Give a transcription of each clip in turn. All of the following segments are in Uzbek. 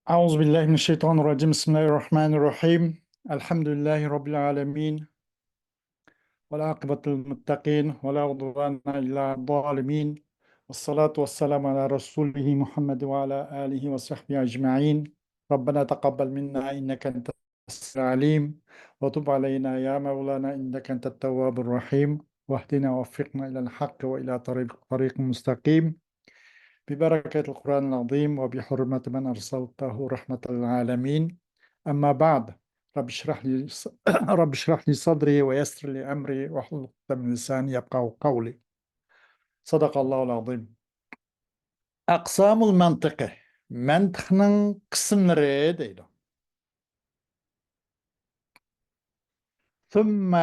أعوذ بالله من الشيطان الرجيم بسم الله الرحمن الرحيم الحمد لله رب العالمين والعاقبة للمتقين ولا عدوان إلا على الظالمين والصلاة والسلام على رسوله محمد وعلى آله وصحبه أجمعين ربنا تقبل منا إنك أنت السميع العليم وتب علينا يا مولانا إنك أنت التواب الرحيم واهدنا ووفقنا إلى الحق وإلى طريق مستقيم ببركة القرآن العظيم وبحرمة من أرسلته رحمة للعالمين أما بعد رب اشرح لي رب اشرح لي صدري ويسر لي أمري واحلل عقدة من لساني يفقهوا قولي صدق الله العظيم أقسام المنطق منطقның قسمları deydi. ثم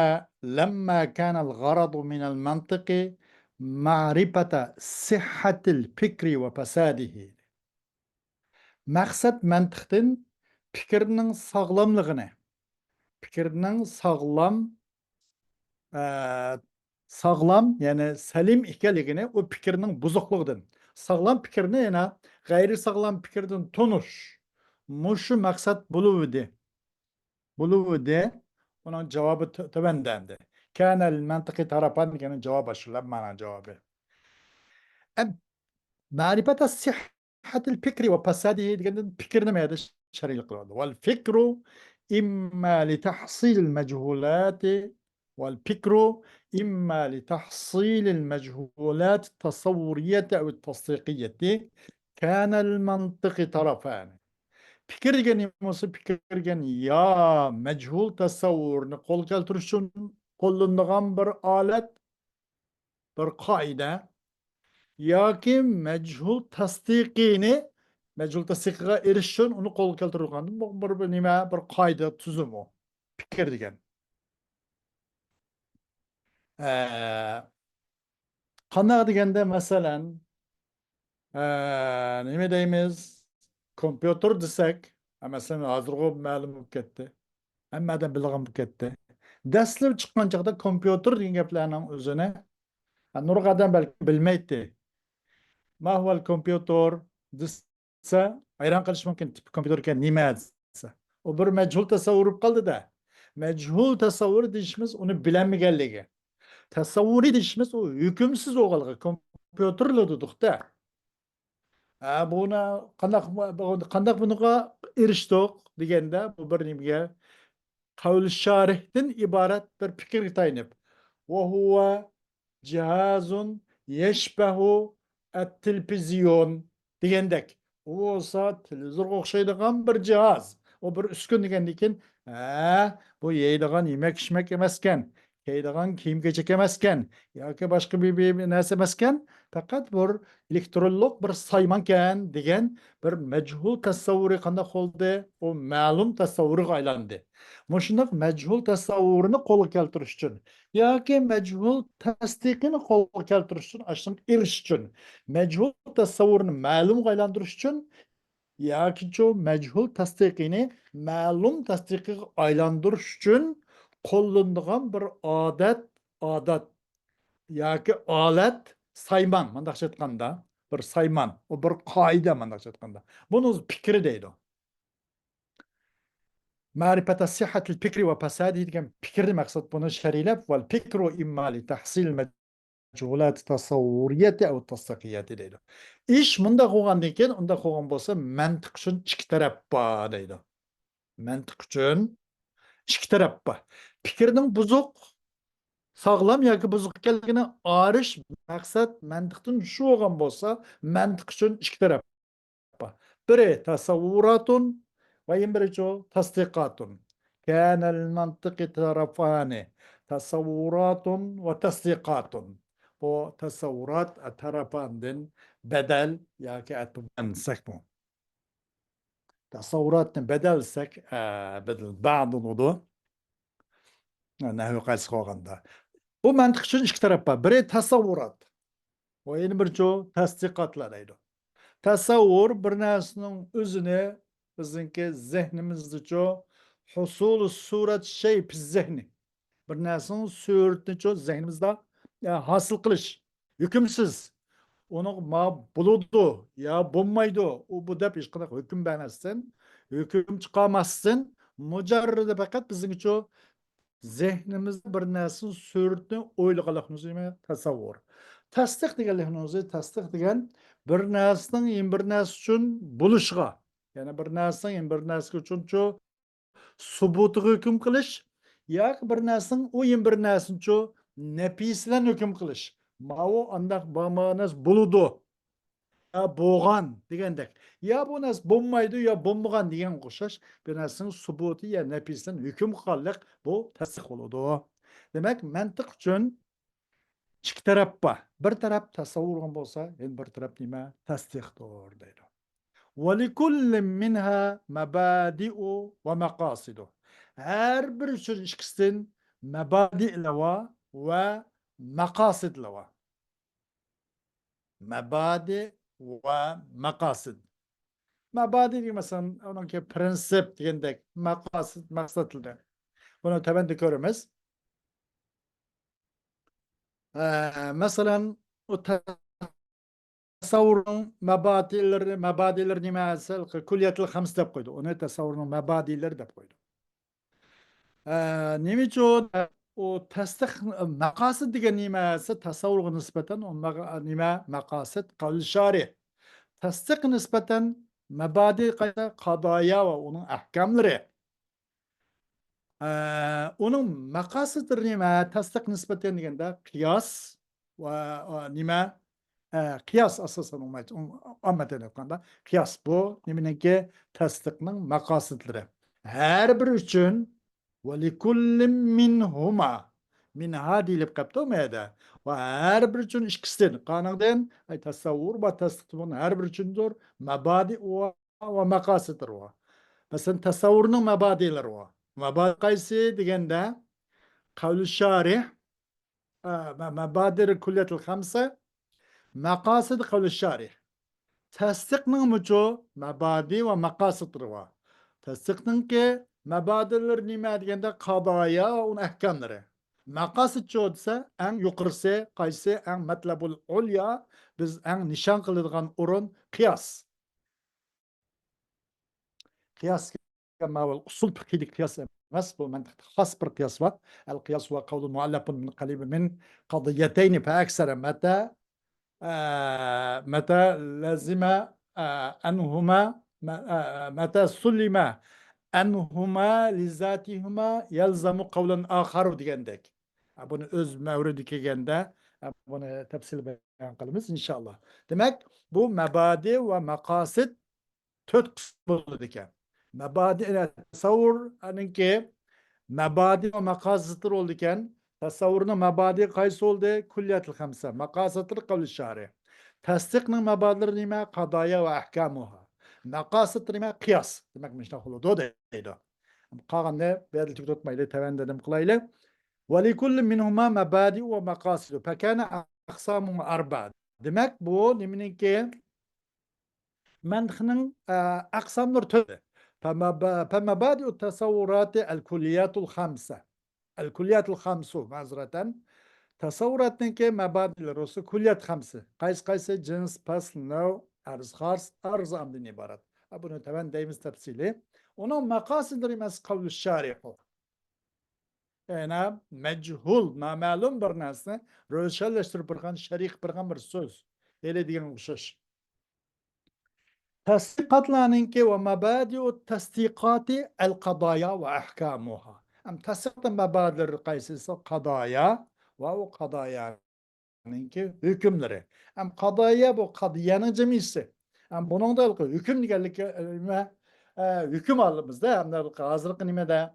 لما كان الغرض من المنطق معرفة صحة الفكر وفساده. Maqsad mantiqdan fikrning sog'lomligini, fikrning sog'lom, ya'ni salim ekanligini, u fikrning buzuqligidan, sog'lom fikrni yana g'ayri sog'lom fikrdan tonish. Mushu maqsad bo'luvdi. Uning javobi tuvandandi. Kana al-mantiqi tarafan degan javob shular ma'no javobi. معرفة صحة الفكر وفساده ديال فكرنا ما هذاش شرعي القرآن والفكر إما لتحصيل المجهولات والفكر إما لتحصيل المجهولات التصورية أو التصديقية كان المنطق طرفان فكر ديال فكر ديال يا مجهول تصور نقول كالترشون قولنغان بر آلت بر قاعدة yoki majhul tasdiqiga erishish uchun uni qo'lga keltirilgan bir nima bir qoida tuzum u fikr degan. Qanday deganda masalan nima deymiz kompyuter desak masalan hozirgi ma'lum bo'lib ketdi hammadan bilgan bo'lib ketdi. Dastlab chiqqan chog'da kompyuter degan gaplarning o'zini nurg'a odam balki bilmaydi. ما هو الكمبيوتر desa hayron qilish mumkin kompyuterga nima desa u bir majhul tasavvur bo'lib qoldi da majhul tasavvur deyishimiz uni bilamaganligi tasavvuri deyishimiz u hukmsiz o'g'ilga kompyuterlar dedikda buni qanday bunaqa erishdik deganda bu bir nimaga qavli sharihdan iborat bir fikrga tayanib va huwa cihazun yeşbehu televizyon degandek u bo'lsa televizorga o'xshaydigan bir jihoz u bir uskun degandan keyin bu yeydigan yemak ichmak emas ekan kiyadigan kiyim kechak emas ekan yoki boshqa bir narsa emas ekan faqat bir elektronlik bir saymon ekan degan bir majhul tasavvuri qanday bo'ldi u ma'lum tasavvurga aylandi shundoq majhul tasavvurini qo'lga keltirish uchun yoki majhul tasdiqini qo'lga keltirish uchun ashunga erishish uchun majhul tasavvurni ma'lumga aylantirish uchun yoki majhul tasdiqini ma'lum tasdiqiga aylantirish uchun qo'llanadigan bir odat yoki olat saymon mandaqcha aytganda bir saymon u bir qoida mandaqcha aytganda buni o'zi fikri deydi. معرفة صحة الفكر وفساده degan fikrni maqsad buni sharhlab val fikru imma li tahsil majhulat tasavvuriyati aw tasdiqiyati deydi. Ish bunda bo'lgandan keyin unda bo'lgan bo'lsa mantiq uchun ikki taraf bor deydi. Mantiq uchun ikki taraf bor. Fikrning buzuq sog'lom yoki buzuq ekanligini arish maqsad mantiqdan shu bo'lgan bo'lsa mantiq uchun ikki taraf bor. Biri tasavvuratun وينبرج تصديقات كان المنطق طرفان تصورات وتصديقات وتصورات طرفان بدل يعني أتبان سكمو تصورات بدل سك بدل بعض الوضوء نحو قال سخوغندا ومنطق شنو إشك طرفا بري تصورات وينبرج تصديقات لديدو تصور برناسنون özüne bizimki zihnimizda husul surat şey zihni bir narsaning suratini zihnimizda hosil qilish hukmsiz onu ma buludu ya bulmaydı o bu dep iş kadar hüküm beğenmezsin. Hüküm çıkamazsın. Mucarrede fakat bizim için o zihnimizde bir narsanın suretini o'ylaganligimiz nima tasavvur. Tasdiq deganligimiz tasdiq degan bir narsaning bir narsa uchun bo'lishiga, ya'ni bir narsaning bir narsa uchun subutiga hukm qilish yoki bir narsaning u bir narsa uchun nafis bilan hukm qilish. Mavo andaq bo'lmanas bo'ludi. Ya bo'lgan degandek. Ya bu narsa bo'lmaydi, ya bo'lmagan degan o'xshash bir narsaning subuti ya nafisdan hukm qilganlik bu tasdiq bo'ladi. Demak, mantiq uchun ikki taraf bor. Bir taraf tasavvur qilgan bo'lsa, endi bir taraf nima? Tasdiqdir deydi. وَلِكُلٍّ مِنْهَا مَبَادِئُ وَمَقَاصِدُ. Her bir üçün ikisinden mebadi'le var ve makasidle var. Mebadi ve makasid. Mebadi diye mesela onun ki prensip diyendek, makasid, maksatlı. Bunu tebende görürüz. Mesela o tasavvurun mebadileri niması külliyetil hams de koydu. Onu tasavvurun mebadileri de koydu. Nima uchun o tasdiq maqosid degan nimasi tasavvurga nisbatan o nima maqosid qavli shari. Tasdiq nisbatan mabadi qadoya va uning ahkamlari. Uning maqosidir nima tasdiq nisbatan deganda qiyos va nima qiyos asosan ommadan aytganda qiyos bu nimaniki tasdiqning maqosidlari. Her bir uchun وَلِكُلٍّ مِّنْهُمَا minha deyilib qapti o mayda. Va har bir uchun ikkisidan qanaqdan tasavvur va tasdiq har bir uchundir mabadi va maqosiddir. Masalan tasavvurning mabadilari bor. Mabadi qaysi deganda qavli sharih mabadir kulliyatul khamsa maqosid qavli sharih. Tasdiqning mucho mabadi va maqosiddir. Tasdiqninki mabadiler nima deganda qadoya va uning ahkamlari. Maqosid desa eng yuqorisi qaysi eng matlabul ulya biz eng nishon qiladigan o'rin qiyos. Qiyos ma'lum usul fiqhiylik qiyos emas, bu mantiqda xos bir qiyos var. Al qiyos va qawlun muallafun min qalib min qadiyatayn fa aksara متى لزم أنهما متى سلم أنهما لذاتهما يلزم قولا آخر degandek. Bunu öz mevridi kelganda bunu tafsil bayon qilamiz inshaalloh. Demak, bu mabadi va maqosid to'rt qism bo'ladi ekan. Mabadi tasavvur aninki mabadi va maqosidlar oldu ekan. Tasavvurning mabadi qaysi oldu? Kulliyatul hamsa. Maqosidlar qavli shari. Tasdiqning mabadilari nima? Qadoya va ahkamuha. Maqosid nima? Qiyos. Demak, mana bo'ladi deydi. Qolganda berli tutmayli, tavan dedim qilayli. Wa likulli minhuma mabadi va maqosid. Fakana aqsamuhu arba. Demak, bu nimaniki? Mantiqning aqsamlari to'rt. فمبادئ التصورات الكليات الخمسة. الكليات الخمسة معذرة. تصوراتنك مبادئ الرسو كليات خمسة. قيس جنس فصل نوع أرز خاص أرز أمدين عبارات. أبونا تبان دايمز تفصيلي. ونو مقاصد رمز قول الشارع. Yani mechul, namalum bir narsani ro'shanlashtirib turgan, sharik qilgan bir so'z. Ele degan o'xshash. تصديقاتلانينكي ومبادئ التصديقات القضايا وأحكامها. أم تصديق مبادئ القيسيس قضايا وقضايا نينكي hükümleri. Am qadaya bu qadiyanın cemisi. Am bunun da hüküm deganlik hüküm alımızda hem hazırlık nimede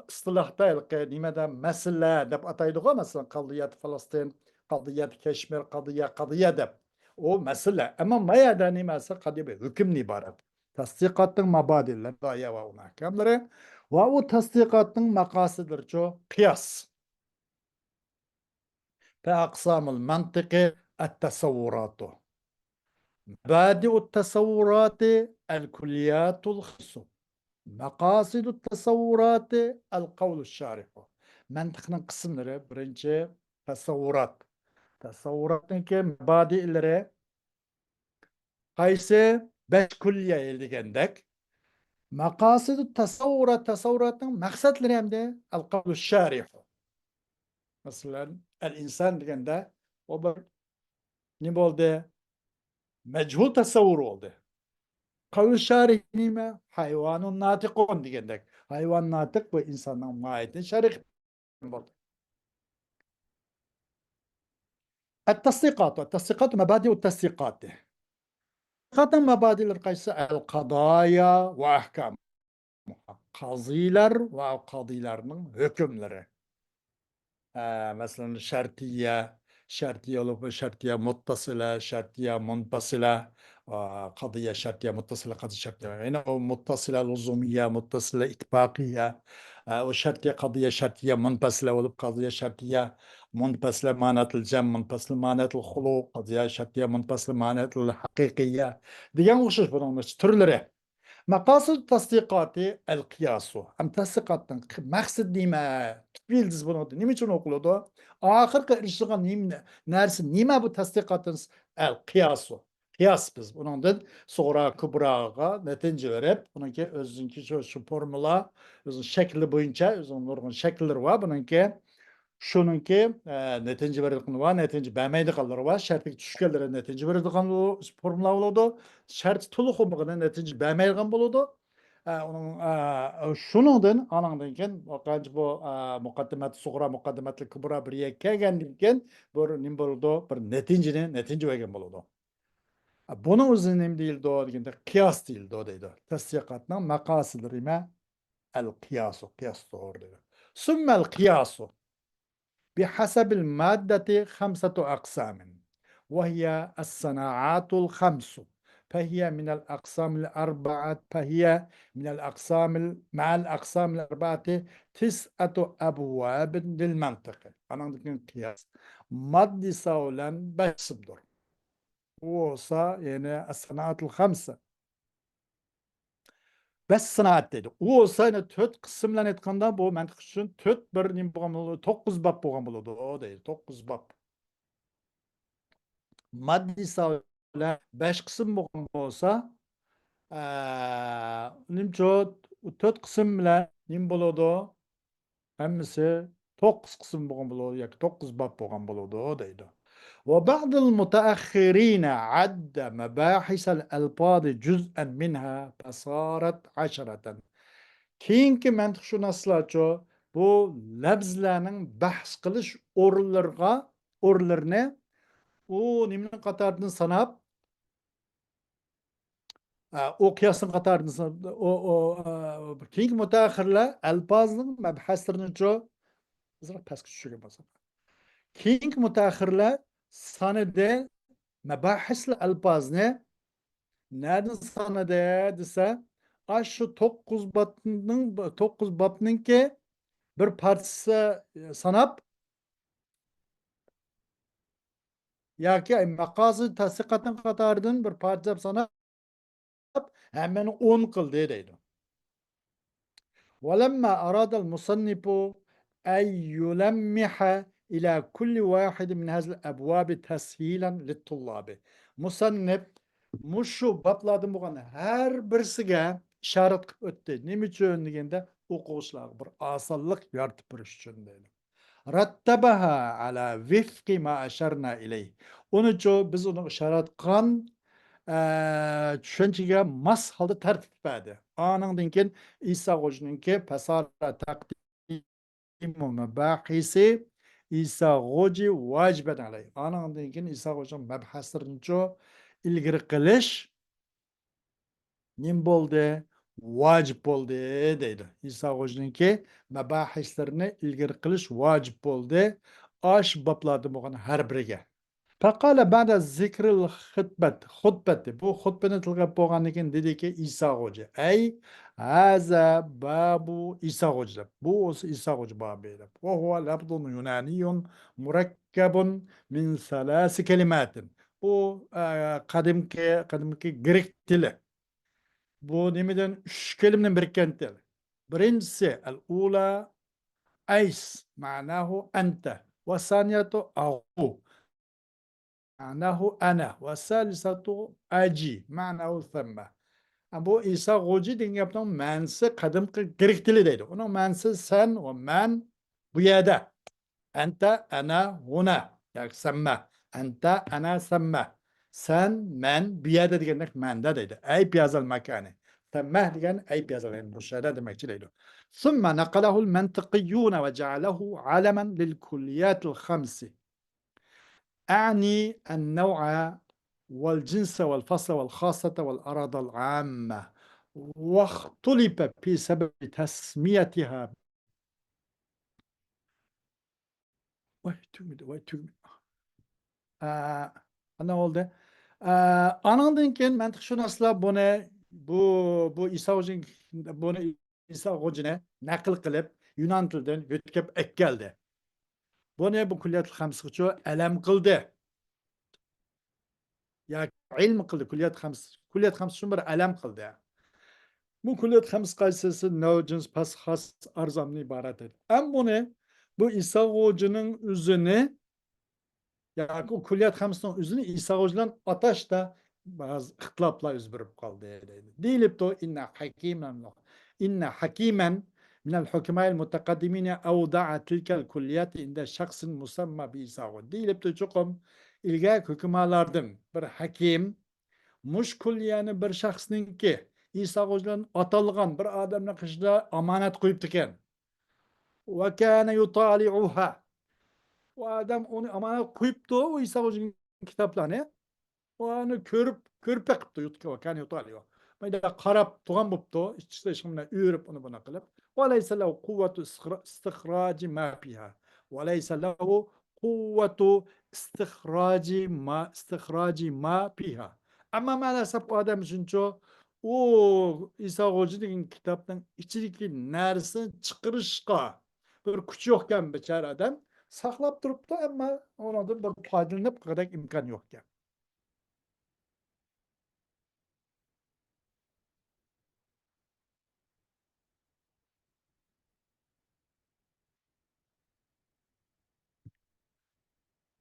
istilahda nimede mesele deb ataydık o mesela qadiyat Filistin, qadiyat Keşmir, qadiya deb. O mesele. Ama mayada nimesi qadiya hüküm ibaret. Tasdiqatın mabadiler, daya ve onun ahkamları ve o tasdiqatın makasıdır çoğu kıyas. فأقسام المنطق التصورات. مبادئ التصورات الكليات الخمس. مقاصد التصورات القول الشارح. منطقның qismlari birinchi tasavvurat. Tasavvuratniki mabadi'lari Qaysi beş kulliye degendek. Makasıdı tasavvuratın maksatları hem de el-kavlu şarihu. Mesela el-insan degende o bir ne oldu? Mechul tasavvur oldu. Kavlu şarih nime? Hayvanun natikun degendek. Hayvan natik bu insanın mahiyetini şarih oldu. التصديقات مبادئ التصديقات Zaten mabadiler kaysa el kadaya ve ahkam. Kaziler ve kadılarının hükümleri. Mesela şartiye olup şartiye muttasıla, şartiye munfasıla, kadıya şartiye muttasıla, kadı şartiye. Yani o muttasıla lüzumiye, muttasıla itbakiye, o şartiye kadıya şartiye munfasıla olup kadıya şartiye munfasıla manatul cem, munfasıla manatul hulu, kadıya şartiye munfasıla manatul hakikiye. Diyen uçuş bunun türleri. مقاصد tasdikatı el kıyasu. Hem tasdikatın maksud nime? Bildiz bunu. Nime için okuludu? Ahırka ilişkiga nime? Nersi? Nime bu tasdikatın el kıyasu? Kıyas biz. Bunun sonra kübraga netince verip bununki özünki şu formula özün şekli boyunca özün nurgun şekilleri var bununki şununki netince verildiğini var, netince bermeydiganlari var, şartga tushganlari netince beradigan formula bo'ladi, shart to'liq bo'lmaganda netince bermaydigan bo'ladi. Uning shuningdan anandan keyin bu muqaddimat sug'ra, muqaddimat kubra bir kelgandan keyin bir nima bo'ladi, bir netince bergan bo'ladi. Buning o'zi nima deyildi deganda qiyos deyildi deydi. Tasdiqotning maqosidlari el qiyosu, qiyos to'g'ri deydi. Summa el qiyosu بحسب المادة خمسة أقسام وهي الصناعات الخمس فهي من الأقسام الأربعة فهي من الأقسام مع الأقسام الأربعة تسعة أبواب للمنطق أنا عندي قياس مادة سولا بسبدر وصا يعني الصناعات الخمسة بس صناعات dedi. O olsa yine töt kısımlan etkanda bu mantık için töt bir nim boğan buludu. 9 bab boğan buludu. O değil. 9 bab. Maddi savla 5 kısım boğan olsa nim çot töt kısım bilen nim buludu. Hemmisi 9 kısım boğan buludu. Yak 9 bab boğan buludu. O değil. وبعض المتأخرين عد مباحث الألفاظ جزءا منها فصارت 10. Keyingi mantiqshunoslarcha bu labzlarning bahs qilish o'rinlarini u nimani qatoridan sanab, u qiyosning qatoridan sanab, keyingi mutaaxirlar alfozning mabhaslarini ozroq pastga tushirgan bo'lsa. Keyingi mutaaxirlar sanada mabahasli alfozni nereden sanada desa, shu 9 babninki bir partisi sanab yoki maqosid tasdiqotning qatoridan bir parcha sanab hammani 10 qildi deydi. ولما أراد المصنف أن يلمح إلى كل واحد من هذه الأبواب تسهيلا للطلاب. Musannif muşu bablardan bo'lgan har birisiga ishorat qilib o'tdi. Nima uchun deganda o'quvchilarga bir osonlik yaratib berish uchun deydi. Rattabaha ala vifqi ma asharna ilayh. Onun uchun biz uni ishorat qilgan tushunchaga mos holda tartib berdi. Anandan keyin Iso G'o'jninki fasara taqdimu mabahisi Iso G'o'ji vajiban alayh. Anandan keyin Iso G'o'jning mabhaslarini ilgari qilish nim bo'ldi? Vacib bo'ldi deydi. Iso G'o'jninki mabahislarini ilgari qilish vacib bo'ldi. Osh bablardan bo'lgan har biriga. Faqala ba'da zikril xutbati. Bu xutbani tilgab bo'lgandan keyin dediki Iso G'o'ji. Ay haza babu Iso G'o'ji. Bu o'zi Iso G'o'ji bobi edi. Va huwa lafzun yunaniyun murakkabun min salasi kalimatin. Bu qadimki Grek tili. Bu nimadan 3 kelimadan birikkan til. Birinchisi al-ula ays ma'nahu anta va saniyatu aghu. معناه أنا والثالثة أجي معناه ثم bu İsa Hoca degan gapning ma'nosi qadimgi grek tili deydi. Uning ma'nosi sen va men bu yerda. Anta, ana, huna. Yani samma. Anta, ana, samma. Sen, men, bu yerda degandek menda deydi. Ayb yazal makani. Samma degan ayb yazal yani bu yerda demekçi deydi. ثم نقله المنطقيون وجعله علما للكليات الخمس. أعني النوع والجنس والفصل والخاصة والأراضي العامة واختلف بسبب تسميتها. Ne oldu? Anandın ki mantıqshunoslar bu İsa Hoca'nın bunu İsa Hoca'na naql qilib Yunan tilidan yo'tkab keldi. Bu kulliyat xamsıqçı alam qildi. Ya ilm qildi kulliyat xams shun bir alam qildi. Bu kulliyat xams qaysisi nav jins pas xas arzamni iborat edi. Bu İsa Hoca'nın o'zini ya o kulliyat xamsning o'zini İsa Hoca'dan atashda bazı ixtiloflar yuz berib qoldi deydi. Deyilibdi inna hakiman من الحكماء المتقدمين أودع تلك الكليات عند شخص مسمى بإيسا Hoca. Deyilibdi çokum ilgili hükümalardan bir hakim mush kulliyani bir shaxsninki İsa Hoca'dan atalgan bir adamning qishida amonat qo'yibdi ekan. Va kana yutali'uha. O adam onu amonat qo'yibdi, o İsa Hoca'ning kitoblarini. Onu körpe qıptı yutku kan yutalıyor. Mayda qarab tuğan buptu, işte şimdi üyürüp onu buna qılıp. Ve leysa lehu kuvvetu istihraci ma fiha. Ve leysa lehu kuvvetu istihraci ma fiha. Ama maalesef bu adam için o İsa Hoca degan kitaptan içindeki narsani chiqarishga bir kuch yo'qkan bechara adam saqlab turibdi, ammo unadan bir foydalanib qiladigan imkon yo'qkan.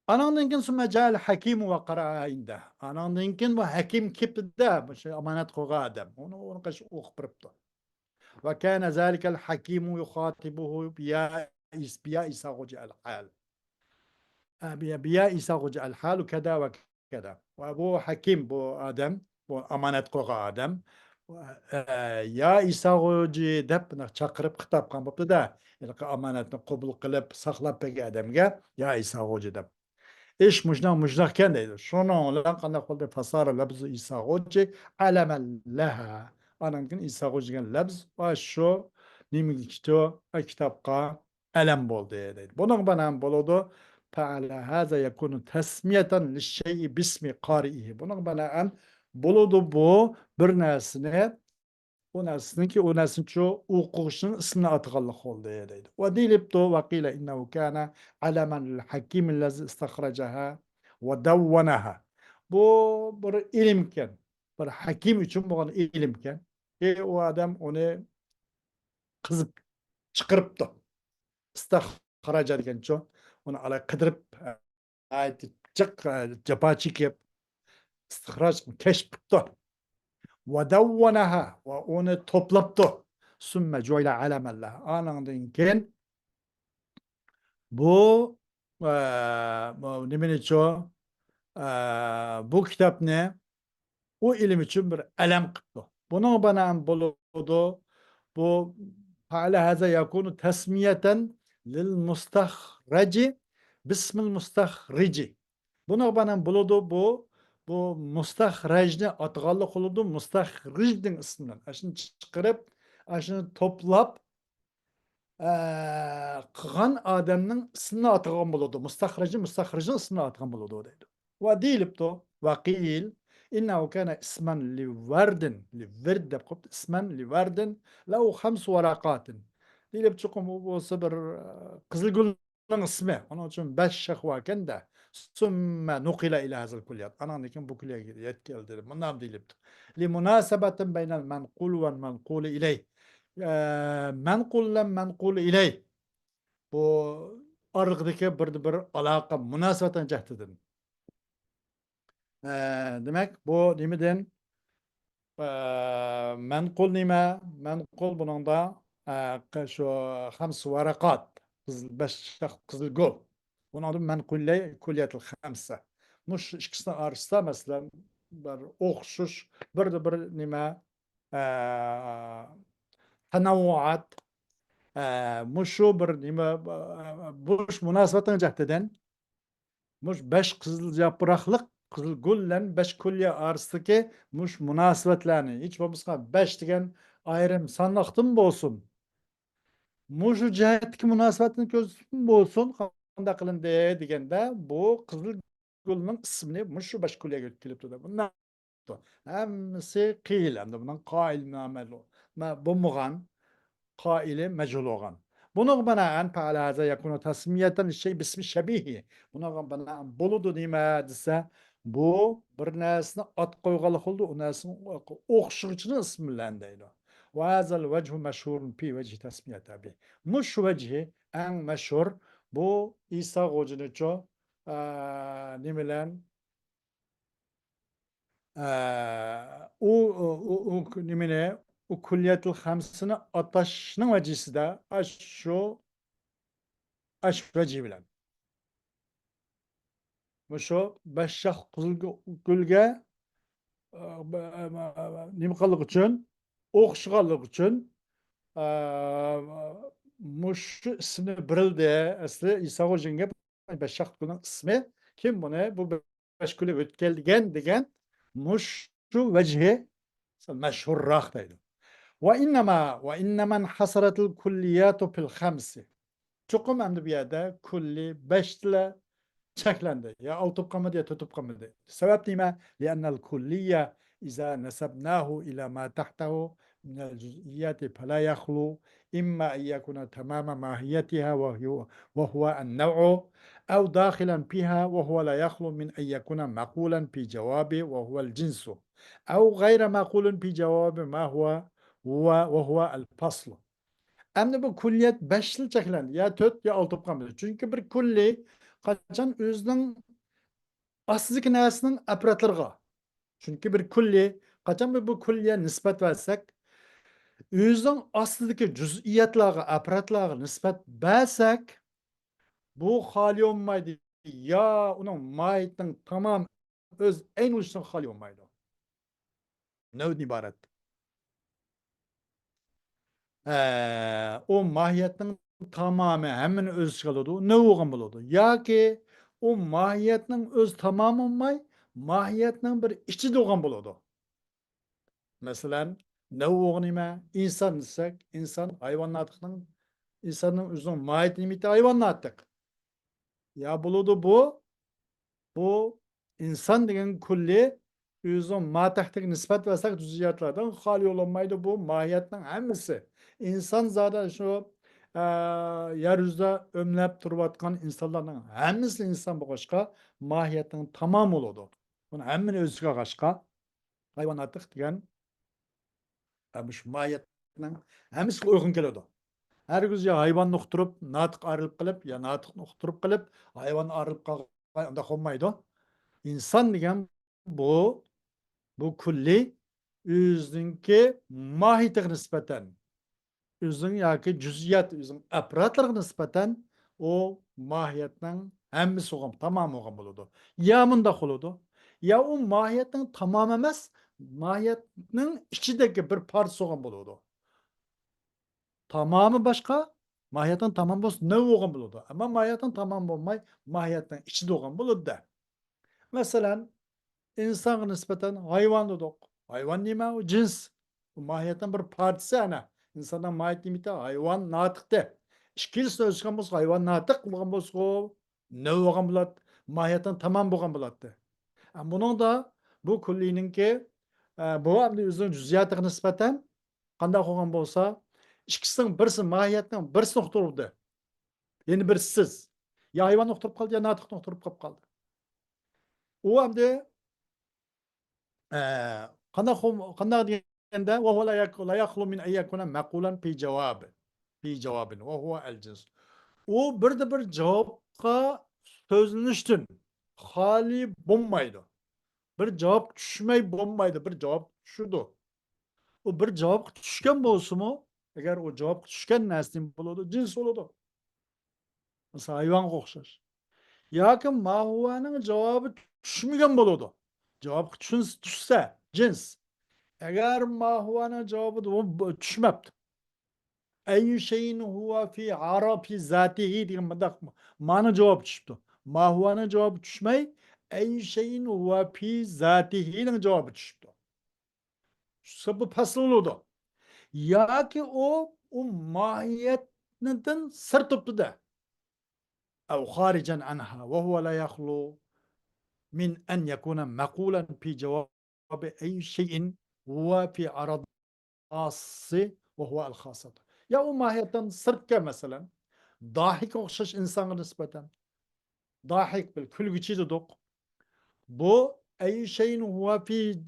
Anandın kin sümme cahil hakim ve qara inde. Anandın kin bu hakim kipde bu şey amanet koga adam. Onu kaç okupuruptu. Ve kana zalikel hakimu yukhatibuhu biya İsa Hoca el hal. Biya İsa Hoca el hal kada ve kada. Ve bu hakim bu adam bu amanet koga adam. Ya İsa Hoca dep çakırıp kitap kan buptu da amanetni qabul qilib saqlab bergan adamga ya İsa Hoca dep. إيش مجناه كان ده شنو لقنا قلت فصار لبز إساغوجي علما لها أنا يمكن إساغوجي كان لبز وشو نيمكتو كتابقى ألم بول ده بنغ بنام بولودو فعلى هذا يكون تسمية للشيء باسم قارئه بنغ بنام بولودو بو برناسنه o nesnin çoğu o'quvchining ismini atganlik oldu deydi. Ve deyilibdi vakile innehu kana alaman lil hakim allazi istakhrajaha ve davvanaha. Bu bir ilimken, bir hakim için bu ilimken, o adam onu kızıp çıkarıptı. İstakhraja degan çoğu onu ala qidirib çık japa chekib istihroj keşf qilibdi. ودونها وأنا toplaptı. Sümme joyla alemellah. Anandın ken bu nemin için bu kitap ne? O ilim için bir elem kıttı. Bunu bana buludu. Bu فعلى هذا يكون تسمية للمستخرج باسم المستخرج. Bunu bana buludu bu mustahrajni atganlık oldu mustahricdin isminden. Aşını çıkarıp aşını toplap qilgan adamning ismini atgan buludu. Mustahricin ismini atgan buludu deydi. Ve deyilipdi ve qil innehu kana ismen li wird deb qo'yibdi. İsmen li verdin lahu 5 varaqatin. Deyilip çıkım bu bir qizilgulning ismi. Onun için 5 şahva ekan da. Sümme nukila ila hazal kulliyat. Anandikin bu kulliye yetkildi. Bundan deyilipdi. Li munasebetin beynel menqul ve menqul ileyh. Menqul menqul ileyh. Bu arıqdaki bir alaka münasebeten cehtidir. Demek bu nimeden menqul nime? Menqul bunun da şu hams varakat beş kızıl gol. Bunun adı menkulle kulliyetil hamsa. Muş ikisini arasında mesela bir okşuş bir nime tenavvuat muşu bir nime buş münasebeten cahdeden muş beş kızıl yapraklık kızıl güllen beş kulye arasındaki muş münasebetlerini hiç olmazsa beş degen ayrım sanlaktım bolsun. Muşu cihetki münasebetini gözüm bolsun. Kanda kılın degende bu kızıl gülünün ismini muşu beş kulye götürüp durdu. Bunlar hemmisi kıyıl hem de bundan kail namelu. Ma bu muğan قائل مجهول بنغ بناء فعلى هذا يكون تسمية الشيء باسم شبيهه بنغ بناء بولدو نيما دسا bu bir nesne at koygalık oldu o nesne okşuğucunun ismilendeydi. Ve hazel vecihu meşhurun pi vecihi tesmiyet abi. Muş vecihi en meşhur bu İsa Gocuniço nimilen o nimine o kulliyetul hamsını ataşının vecisi de aşşu aşveci bilen. Muşo beşşah gülge nimkalık için okşugalık için muş ismini birildi. Aslı İsa Hoca'nın beşşah gülün ismi kim bunu bu beş gülü ötkeldigen degen muş şu vecihi meşhur rahtaydı. وإنما انحصرت الكليات في الخمس. Çokum emdi bir yerde kulli beşle çeklendi. Ya altı kamadı ya tutup kamadı. Sebep nime? لأن الكلية إذا نسبناه إلى ما تحته من الجزئيات فلا يخلو إما أن يكون تمام ماهيتها وهو النوع أو داخلا فيها وهو لا يخلو من أن يكون معقولا في جوابه وهو الجنس أو غير معقول في جواب ما وهو الفصل. Hem bu kulliyet beşli çekilendi. Ya töt ya altı kalmadı. Çünkü bir kulli kaçan özünün aslık nesinin aparatlarına. Çünkü bir kulli kaçan bu kulliye nispet versek özünün aslıdaki cüz'iyetlerine, aparatlarına nispet versek bu hali olmaydı. Ya onun mahiyetinin tamam öz en uçtan hali olmaydı. Ne ibaret? O mahiyetin tamamı hemen öz çıkıldı. Ne olgan buludu? Ya ki o mahiyetin öz tamamı olmay, mahiyetin bir içi doğan buludu. Mesela ne olgan ime? İnsan isek, insan hayvanatının, insanın özünün mahiyetini miti hayvanattık. Ya buludu bu insan degen kulli özün matahtik nispet versek cüziyatlardan hali olamaydı bu mahiyetin hemmisi. İnsan zaten şu yeryüzünde ömlep duruvatkan insanların hemmisi insan bu kaşka mahiyetin tamam oludu. Bunu hemmini özüge kaşka hayvanatlık degen şu mahiyetin hemmisi uygun geliyordu. Her gün ya hayvan nokturup natık ayrılıp kılıp ya natık nokturup kılıp hayvan ayrılıp kalmaydı. Olmaydı. İnsan degen bu kulli özünki mahiyetine nispeten özün yaki cüziyat özün aparatlarına nispeten o mahiyetten hemmisi oğam tamam oğam buludu. Ya mında buludu. Ya o mahiyetten tamam emez mahiyetin içindeki bir parçası oğam buludu. Tamamı başka mahiyetten tamam olsun ne oğam buludu. Ama mahiyetten tamam olmay mahiyetten içi de oğam buludu da. Mesela İnsan nispeten hayvan dedik. Hayvan nime o cins. Bu mahiyetten bir partisi ana. İnsandan mahiyet limiti hayvan natıkta. İşkilisi ölçümüz hayvan natık bulgan bolsa ne olgan bulat? Mahiyetten tamam bulgan bulattı. Ama bunun da bu kullinin ki bu amdi özünün cüziyatı nispeten qanday olgan bolsa ikisinin birisi mahiyetten birisi nokturdu. Yani birisiz. Ya hayvan nokturup kaldı ya natık nokturup kaldı. O amdi قناة ديندا وهو لا يخلو من أن يكون معقولا في جواب وهو الجنس. O bir de bir cevapka sözlünüştün hali bulmaydı. Bir cevap düşmey bulmaydı. Bir cevap şudu. O bir cevap düşken bolsa mu? Eğer o cevap düşken neslim buludu, cins oludu. Mesela hayvan okşaş. Yoki mahvuvaning cevabı düşmegen boludu. Cevap düşse, cins. Eğer mahvuvaning cevabı düşmepti. Ey şeyin huve fi arafi zatihi degan mıdak mı? Mana cevap düştü. Mahvuvaning cevabı düşmey, ey şeyin huve fi zatihi'nin cevabı düştü. Düşse bu fasıl oludu. Yoki o mahiyetinden sır tuttu da. Ev harican anha ve huve la yakhlu min en yekuna mekulen fi cevabı ey şeyin huve fi arad ası ve huve el hasat. Ya o mahiyetten sırtka mesela dahik okşaş insana nispeten. Dahik bil külgüçü dedik. Bu ey şeyin huve fi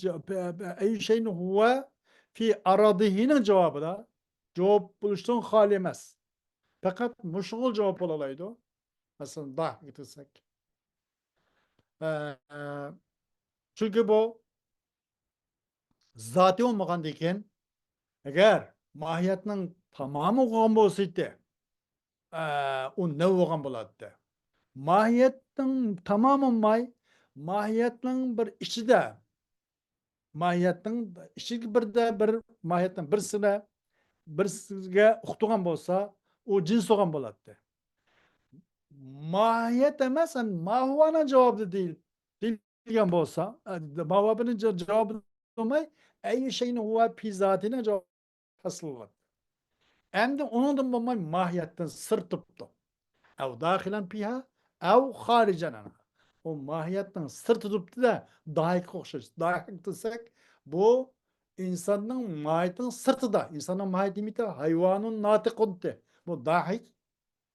ey şeyin huve fi aradihinin cevabı da cevap buluştuğun hal emez. Fakat muşul cevap olaydı. Mesela dahik desek. Ee, çünkü bu zati olmagan deken eğer mahiyetinin tamamı olgan bolsaydı o ne olgan boladı. Mahiyetinin tamamı olmay, mahiyetinin bir içide mahiyetinin içi bir mahiyetin birisiga uqtugan bolsa o cins olgan boladı. Mahiyet emessen mahvana cevabı değil. Degan bolsa, mahvabının cevabı olmay, ey şeyin huve fi zatine cevap hasıl olur. Hem de onun da mahiyetten sır tuttu. Ev dahilen piha, ev haricen anha. O mahiyetten sır tutup da dahik okşaş. Dahik desek bu insanın mahiyetin sırtı da. İnsanın mahiyeti mite hayvanın natıkunti. Bu dahik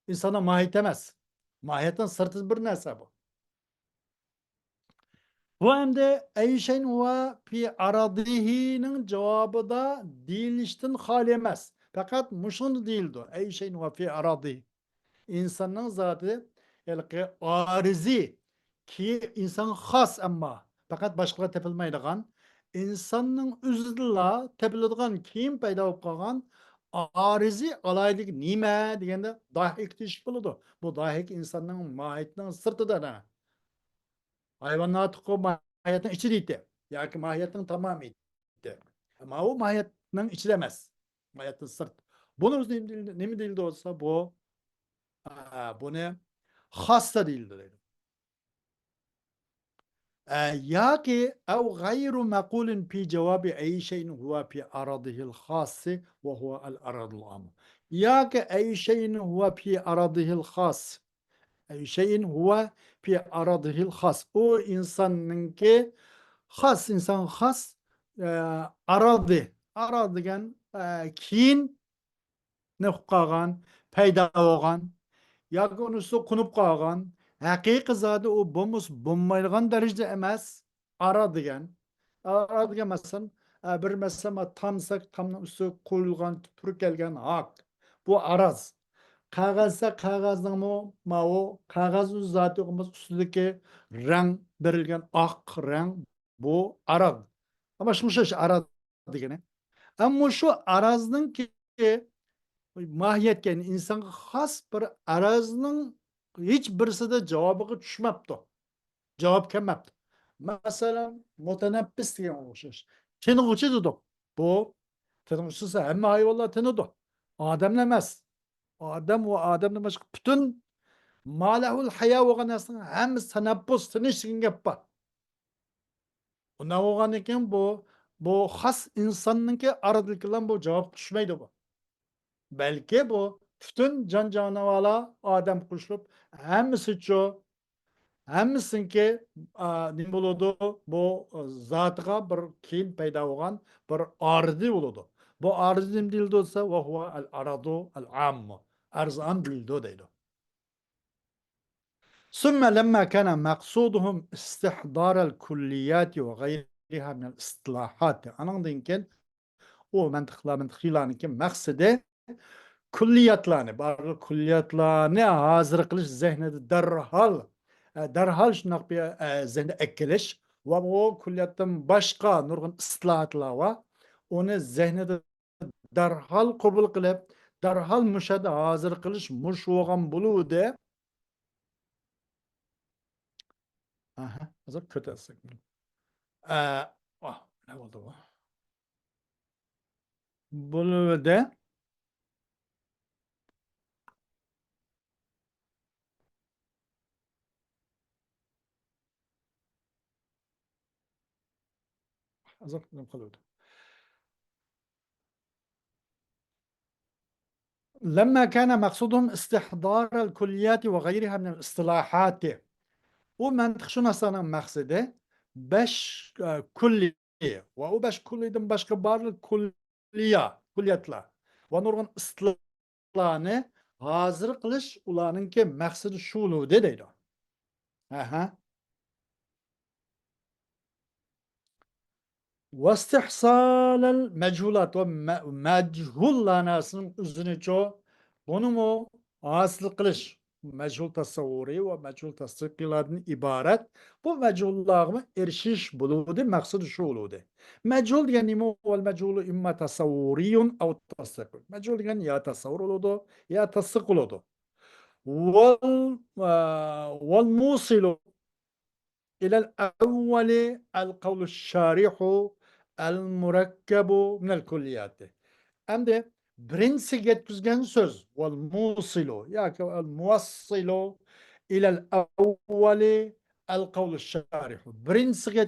insana mahiyet emez. Mahiyetin sırtı bir nese bu. Bu hem de ey şeyin huve fi aradihinin cevabı da değilişten hal emez. Fakat muşun değildi. Ey şeyin huve fi aradihi. İnsanın zatı elki arizi ki insan has ama fakat başkaları tepilmeydigan insanın üzüdüla tepiladigan kiyim payda olup kalgan arizi alaylık nime degende dahik diş buludu. Bu dahik insanın mahiyetinin sırtıdır. Hayvanlar o mahiyetin içi değildi. Yani mahiyetin tamamıydı. Ama o mahiyetin içi demez. Mahiyetin sırt. Bunun ne mi değildi olsa bu bu ne? Hasta değildir. Ya ki ev gayru mekulin fi cevabı ey şeyin huve fi aradihil hası ve huve el aradul am. Ya ki ey şeyin huve fi aradihil has. Ey şeyin huve fi aradihil has. O insanın ki has insan has aradı. Aradı gen kiyin ne kalgan, peyda olgan, yagunusu kunup kalgan, haqiqi zadi o bomus bommayılgan derecede emas, ara degen. Ara degen mesela, bir mesela tamsak, tamın üstü koyulgan, tüpürük gelgen hak. Bu araz. Kağızsa kağızdan ma o kağızın zati olmaz üstündeki renk verilgen ak renk bu arad. Ama şu arad degeni. Ama şu arazdın ki mahiyetken insanga has bir arazning hech birisida javobiga tushmabdi. Javob kelmabdi. Masalan, mutanabbis degan o'xshash. Tinuvchi dedik. Bu tinuvchisi hamma hayvonlar tinadi. Odamlar emas. Odam va odamdan boshqa butun malahul hayo bo'lgan narsaning hammasi tanabbus tinish degan gap bor. Undan bo'lgan ekan bu xos insonniki aradikilar bu javob tushmaydi bu. Belki bu bütün can canavarlar Adem kuşlup hemisi ço hemisinki ne buludu bu zatıga bir kim peyda olan bir ardı buludu. Bu ardı ne dildi olsa ve huve el aradu el ammu. Arzan dildi deydi. ثم لما كان مقصودهم استحضار الكليات وغيرها من الاصطلاحات. Anladın ki o mantıklarının ki maksidi kulliyatlarni, barliq kulliyatlarni hozir qilish zehnida darhol shundoq bir zehni ekkilish va o kulliyatdan başqa nurg'un islohotlar va uni zehnida darhol qabul qilib, darhol mushada hozir qilish mush bo'lgan bo'luvdi. Aha, hozir ko'tarsak. Ne oldu bu? Bo'luvdi. Hozir nima qiluvdi? لما كان مقصودهم استحضار الكليات وغيرها من الاصطلاحات ومنطق شو مثلا مقصده باش كلية باش كليدن باشقا بارلıq kulliyatlar va nurg'un istilahlarni hozir qilish ularninki maqsadi shu deydi. Aha. واستحصال المجهولات ومجهول ناسının üzünü çoğu bunu mu asıl kılış mechul tasavvuri ve mechul tasdikilerden ibaret bu mechullâhıma erişiş buludu maksadı şu oludu. Mechul yani mu vel mechulu imma tasavvuriyun ev tasdik. Mechul yani ya tasavvur oludu ya tasdik oludu. Vel musilu إلى الأول القول الشارح المركب من الكليات. Hem birinci yetkizgen söz vel musilu ya ki el muvassilu ilel evveli el kavlu şarihu. Birinci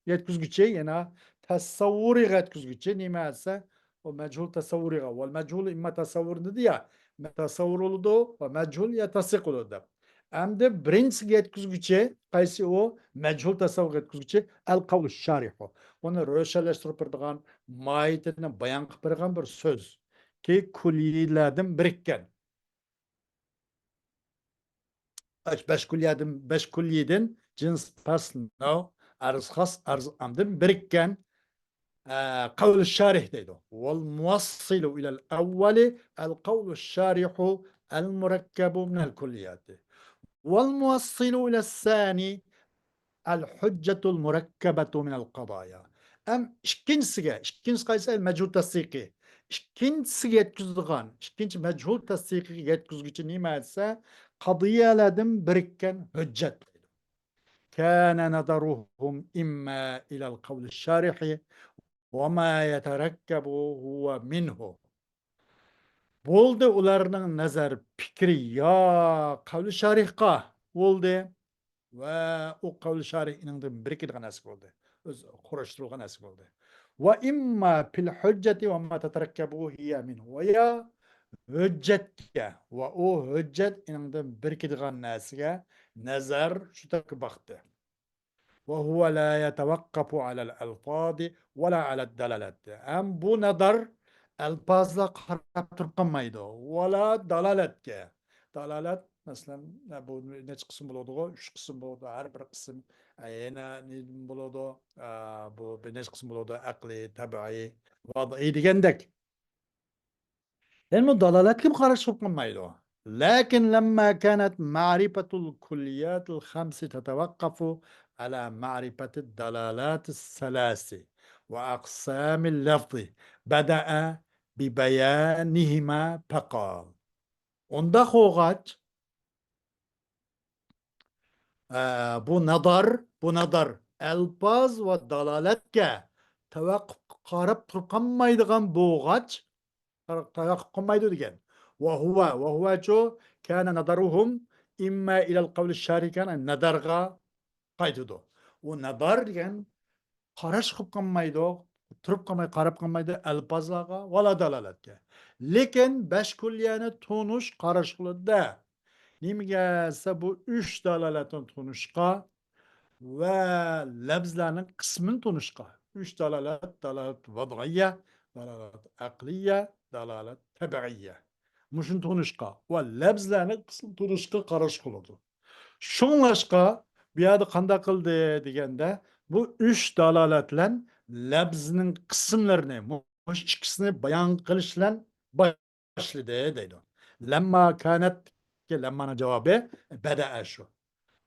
yetkizgüçe yana tasavvuri yetkizgüçe nimelse o mechul tasavvuri vel mechul imma tasavvur dedi ya tasavvur oldu ve mechul ya tasdik oldu. Hem de birinci yetkizgüçe qaysi o mechul tasavvur yetkizgüçe el kavlu şarihu. Onu röşelleştirip turgan mahiyetini bayan qilib bergan bir söz ki kullilerden birikken. Beş kulliyeden cins pasno arz khas arz amden birikken قول الشارح deydi. والموصل إلى الأول القول الشارح المركب من الكليات والموصل إلى الثاني الحجة المركبة من القضايا. İkincisi qaysi mechul tasdiqi. İkincisi yetkizdigan, ikinci mechul tasdiqi yetkizgichi nima etse qadiyalardan birikkan hujjat. Kana nadaruhum imma ila al-qawl ash-sharih ve ma yetarakkabu huwa minhu. Bo'ldi ularning nazar fikri ya qavli sharihqa bo'ldi va u qavli sharihining birikkan narsa bo'ldi. O'z qurashtirilgan narsa bo'ldi. Va imma fil hujjati va ma tatarakkabu hiya minhu. Va ya hujjatga va o hujjat iningdan birikkan narsaga nazar shu taqi baxtdi. وهو لا يتوقف على الألفاظ ولا على الدلالات. Hem bu nazar elfazla qarab turib qolmaydi. Valla dalalatga. Dalalat masalan bu necha qism bo'ladi? 3 qism bo'ladi. Har bir qism yana ne bo'ladi? Bu bir necha qism bo'ladi? Aqli, tabiiy, vadiy degandek. لأنه ضلالات كم خرج من مايلو. لكن لما كانت معرفة الكليات الخمس تتوقف على معرفة الدلالات الثلاث وأقسام اللفظ بدأ ببيانهما فقال. Onda xoğaç bu nazar elfaz ve dalaletke tevakkuf qarab turib qolmaydigan bo'g'ach tayakkuk qilmaydi degan. Va huwa cho kana nadaruhum imma ila al-qawl ash-shari kana nadarga qaytidi. U nadar degan qarash qilib qolmaydi, turib qolmay qarab qolmaydi alfazlarga vala dalalatga. Lekin besh kulliyani tunish qarash qiladi. Nimaga bu 3 dalalatni tunishqa va labzlarning qismini tunishqa. 3 dalalat vad'iyya, dalalat aqliyya, dalalat tabiiyya. Mushun tunishqa va labzlarning qism tunishqa qarash qiladi. Şunlaşqa bu yerda qanday qildi deganda bu 3 dalolatlan labzning qismlarini mush ikkisini bayon qilishlan boshladi deydi. Lamma kanat ki lammani javobi bada'a shu.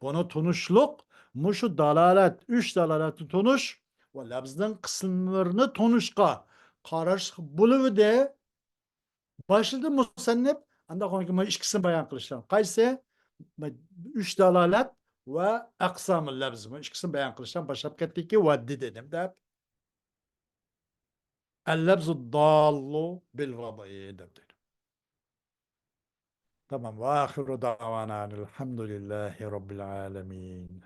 Buni tunishliq muşu dalalet, üç dalaleti tonuş ve lafzın kısımlarını tonuşka qarash bo'luvida başladı musannif anda konki ikisini bayan kılışlar. Qaysi üç dalalet ve aqsamul lafz. İkisini bayan kılışlar. Başlap ketdiki vaddi dedim de. El-lafzu dallu bil vada'i dedim. Tamam. Ve ahiru davana elhamdülillahi rabbil alemin.